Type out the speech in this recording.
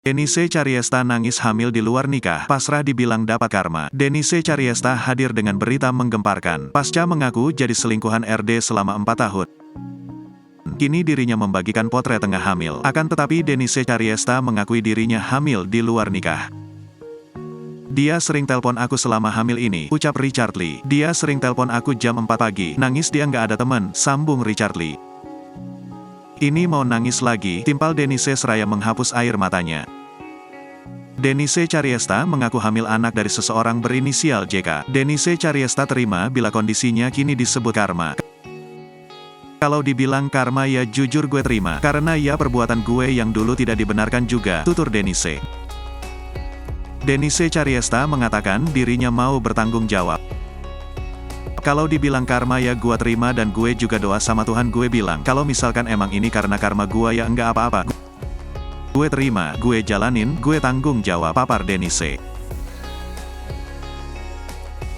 Denise Cariesta nangis hamil di luar nikah, pasrah dibilang dapat karma. Denise Cariesta hadir dengan berita menggemparkan. Pasca mengaku jadi selingkuhan RD selama 4 tahun. Kini dirinya membagikan potret tengah hamil. Akan tetapi Denise Cariesta mengakui dirinya hamil di luar nikah. Dia sering telpon aku selama hamil ini, ucap Richard Lee. Dia sering telpon aku jam 4 pagi, nangis dia nggak ada temen, sambung Richard Lee. Ini mau nangis lagi, timpal Denise seraya menghapus air matanya. Denise Cariesta mengaku hamil anak dari seseorang berinisial JK. Denise Cariesta terima bila kondisinya kini disebut karma. Kalau dibilang karma ya jujur gue terima, karena ya perbuatan gue yang dulu tidak dibenarkan juga, tutur Denise. Denise Cariesta mengatakan dirinya mau bertanggung jawab. Kalau dibilang karma ya gue terima dan gue juga doa sama Tuhan gue bilang, kalau misalkan emang ini karena karma gue ya enggak apa-apa. Gue terima, gue jalanin, gue tanggung jawab, papar Denise.